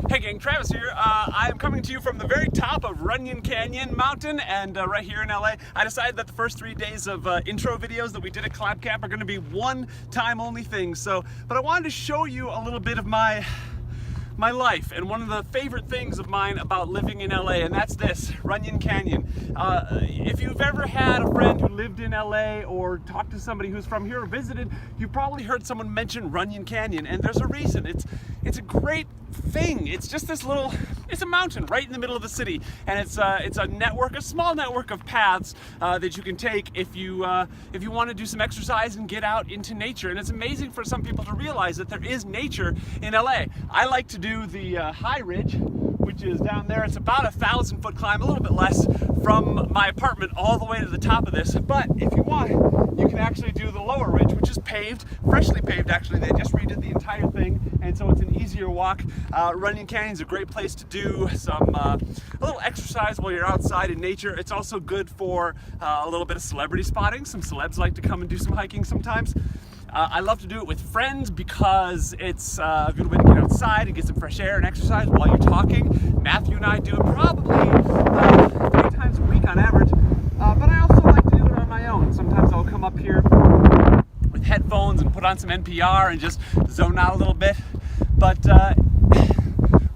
Hey gang, Travis here. I am coming to you from the very top of Runyon Canyon mountain, and right here in LA. I decided that the first 3 days of intro videos that we did at Climb Camp are going to be one-time only things. But I wanted to show you a little bit of my life and one of the favorite things of mine about living in LA, and that's this, Runyon Canyon. If you've ever had a friend who lived in LA or talked to somebody who's from here or visited, you probably heard someone mention Runyon Canyon, and there's a reason. It's a great thing. It's just this little, it's a mountain right in the middle of the city, and it's a network, a small network of paths that you can take if you want to do some exercise and get out into nature. And it's amazing for some people to realize that there is nature in LA. I like to do the high ridge, which is down there. It's about 1,000-foot climb, a little bit less, from my apartment all the way to the top of this. But if you want, you can actually do the lower ridge, which is paved, freshly paved actually. They just redid the entire thing, and so it's an easier walk. Runyon Canyon is a great place to do a little exercise while you're outside in nature. It's also good for a little bit of celebrity spotting. Some celebs like to come and do some hiking sometimes. I love to do it with friends because it's a good way to get outside and get some fresh air and exercise while you're talking. Matthew and I do it probably 3 times a week on average, but I also like to do it on my own. Sometimes I'll come up here with headphones and put on some NPR and just zone out a little bit. But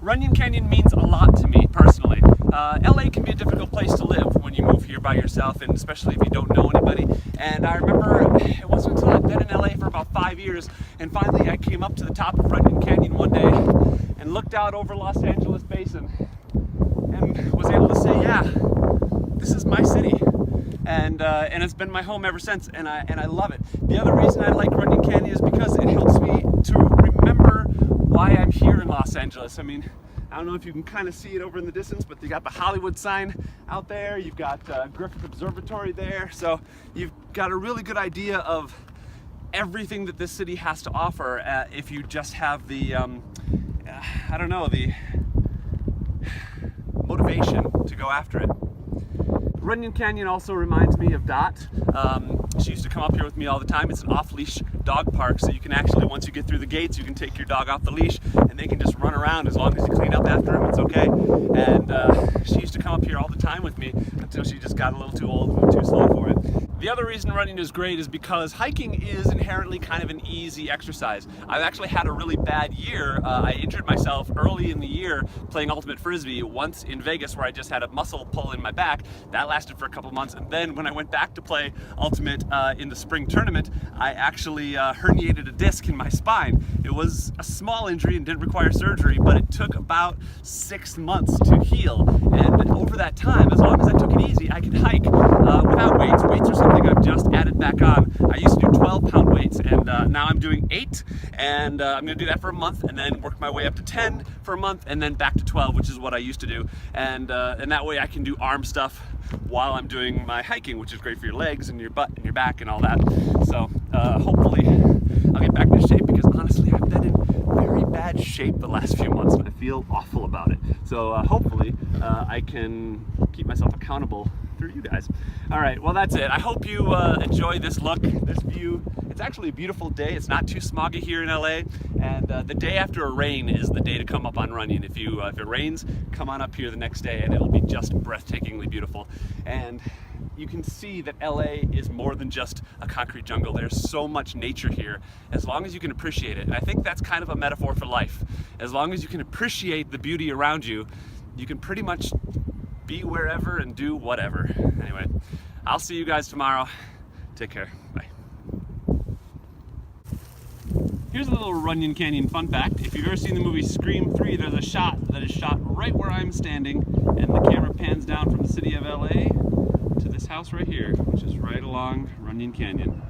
Runyon Canyon means a lot to me personally. LA can be a difficult place to live when you move here by yourself, and especially if you don't know anybody. And I remember it wasn't until I'd been in LA for about 5 years, and finally I came up to the top of Runyon Canyon one day and looked out over Los Angeles Basin and was able to say, yeah, this is my city. And it's been my home ever since, and I love it. The other reason I like Runyon Canyon is because it helps me to remember why I'm here in Los Angeles. I mean, I don't know if you can kind of see it over in the distance, but you got the Hollywood sign out there. You've got Griffith Observatory there. So you've got a really good idea of everything that this city has to offer if you just have the, I don't know, the motivation to go after it. Runyon Canyon also reminds me of Dot. She used to come up here with me all the time. It's an off-leash dog park, so you can actually, once you get through the gates, you can take your dog off the leash and they can just run around as long as you clean up after them. It's okay. And she used to come up here all the time with me until she just got a little too old and too slow for it. The other reason running is great is because hiking is inherently kind of an easy exercise. I've actually had a really bad year. I injured myself early in the year playing Ultimate Frisbee once in Vegas, where I just had a muscle pull in my back. That lasted for a couple months, and then when I went back to play Ultimate in the spring tournament, I actually herniated a disc in my spine. It was a small injury and didn't require surgery, but it took about 6 months to heal. And over that time, as long as I took it easy, I could hike without weights. Weights are something I've just added back on. I used to do 12-pound weights, and now I'm doing 8, and I'm gonna do that for a month, and then work my way up to 10 for a month, and then back to 12, which is what I used to do. And that way I can do arm stuff while I'm doing my hiking, which is great for your legs and your butt and your back and all that. So hopefully I'll get back into shape, because honestly I've been in very bad shape the last few months and I feel awful about it. So hopefully I can keep myself accountable through you guys. All right, well, that's it. I hope you enjoy this look, this view. It's actually a beautiful day. It's not too smoggy here in LA, and the day after a rain is the day to come up on Runyon. If it rains, come on up here the next day and it'll be just breathtakingly beautiful. And you can see that LA is more than just a concrete jungle. There's so much nature here, as long as you can appreciate it. And I think that's kind of a metaphor for life. As long as you can appreciate the beauty around you, you can pretty much be wherever and do whatever. Anyway, I'll see you guys tomorrow. Take care. Bye. Here's a little Runyon Canyon fun fact. If you've ever seen the movie Scream 3, there's a shot that is shot right where I'm standing, and the camera pans down from the city of LA to this house right here, which is right along Runyon Canyon.